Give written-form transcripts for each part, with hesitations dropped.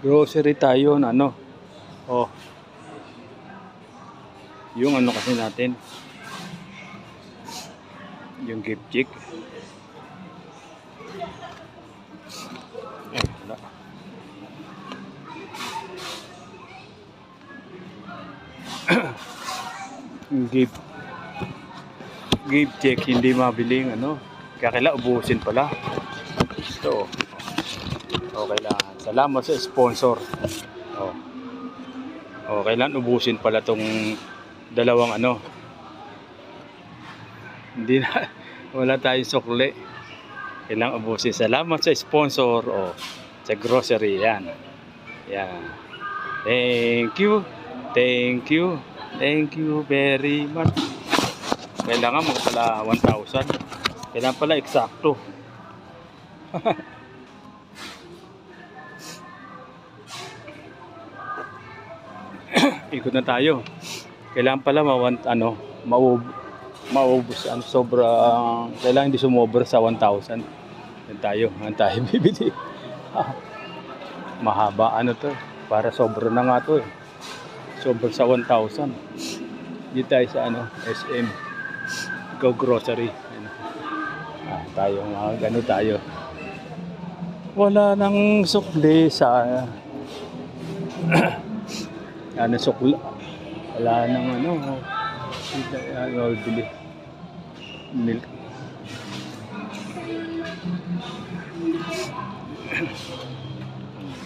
Grocery tayo na ano. Oh, yung ano kasi natin, yung gift check. Wala. Yung gift check hindi mabiling ano. Kaya kailangan ubusin pala. So, okay lang. Salamat sa sponsor. Oh. Oh, kailangan ubusin pala tong dalawang ano. Hindi na wala tayong sukli. Kailangan ubusin. Salamat sa sponsor o sa grocery yan. Yan. Thank you. Thank you. Thank you very much. Kailangan mo pala 1,000. Kailangan pala eksakto. Ikot na tayo. Kailangan pala maubos sobrang kailangan hindi sumobra sa 1,000. Yan tayo bibili. Mahaba ano to, para sobra na nga to eh. Sobra sa 1,000. Dito tayo sa SM Go Grocery. Tayo tayo. Wala nang sukli sa sukli. Wala nang dito bili milk.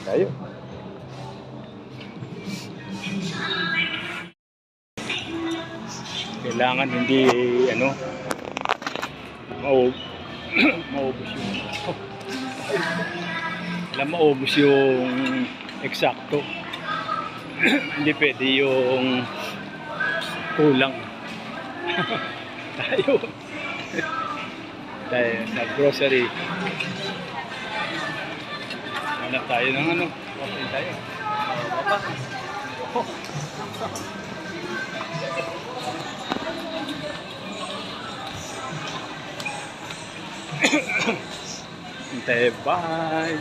Tayo. Kailangan hindi maubos yung eksakto. Hindi pwede yung kulang. tayo sa grocery. Hanap tayo ng okay tayo. Baba. Bye.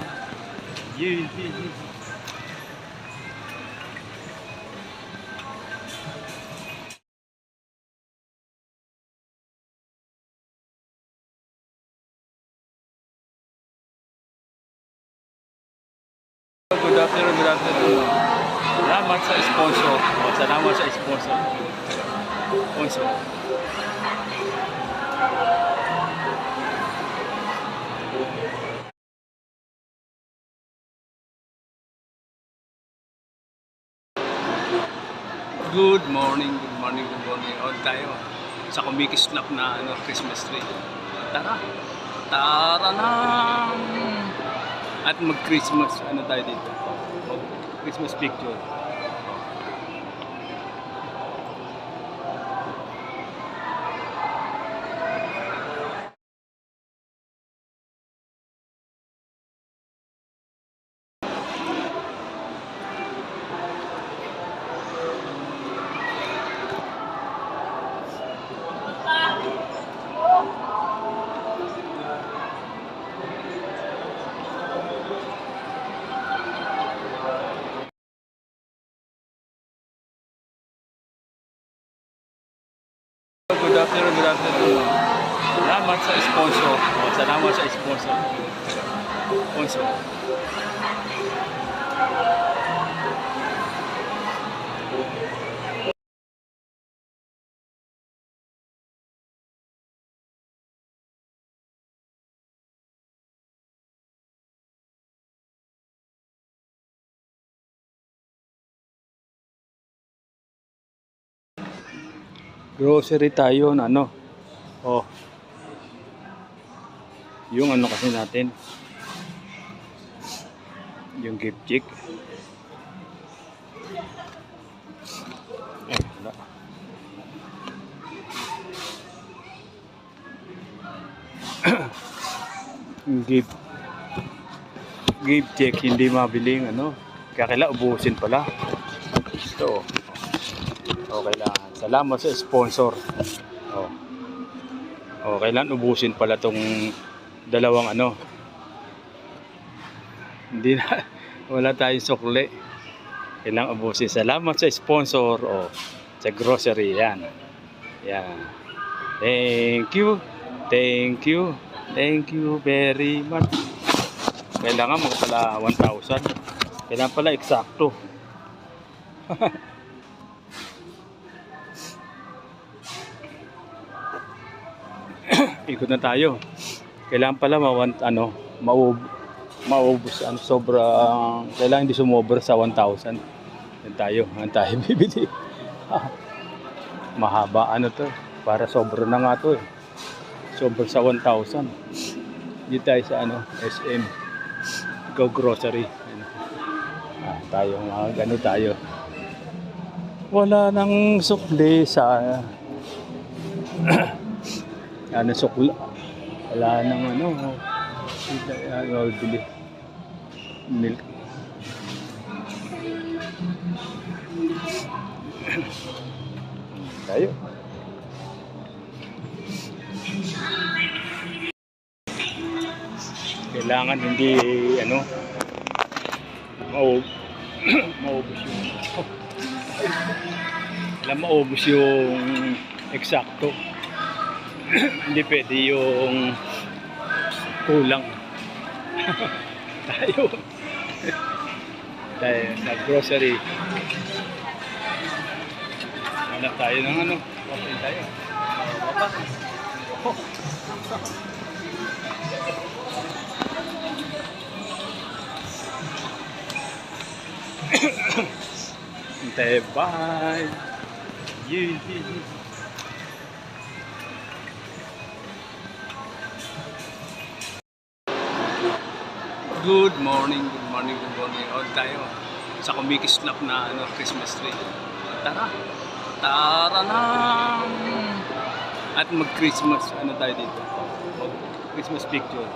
Good afternoon. Salamat sa sponsor. Salamat sa sponsor. Good morning. On tayo sa kumikislap na Christmas tree. Tara na. At mag-Christmas tayo dito. Christmas picture. Good afternoon. Salamat sa sponsor. Salamat sa sponsor. Grocery tayo na Oh. Yung kasi natin. Yung gift check. Wala. gift check hindi mabiling Kaya kailangan ubusin pala. Ito. Okay lang. Salamat sa sponsor. Oh, kailangan ubusin pala tong dalawang hindi na Wala tayong sukli. Kailangan ubusin. Salamat sa sponsor o sa grocery. Yan. Yan. Thank you. Thank you. Thank you very much. Kailangan magpala 1,000. Kailangan pala eksakto. Ikot na tayo. Kailangan pala maubos sobrang kailangan hindi sumobra sa 1,000. Yan tayo bibili. Mahaba to para sobra na nga to eh. Sobra sa 1,000. Dito tayo sa SM Go Grocery. Tayo tayo. Wala nang sukli sa sukla. Wala nang bili milk. Tayo. Kailangan hindi maubos yung maubos yung eksakto. Hindi pwede yung kulang. tayo sa grocery. Hanap tayo ng okay tayo. Bye. Good morning. On tayo sa kumikislap na Christmas tree. Tara na. At mag-Christmas tayo dito. Christmas picture.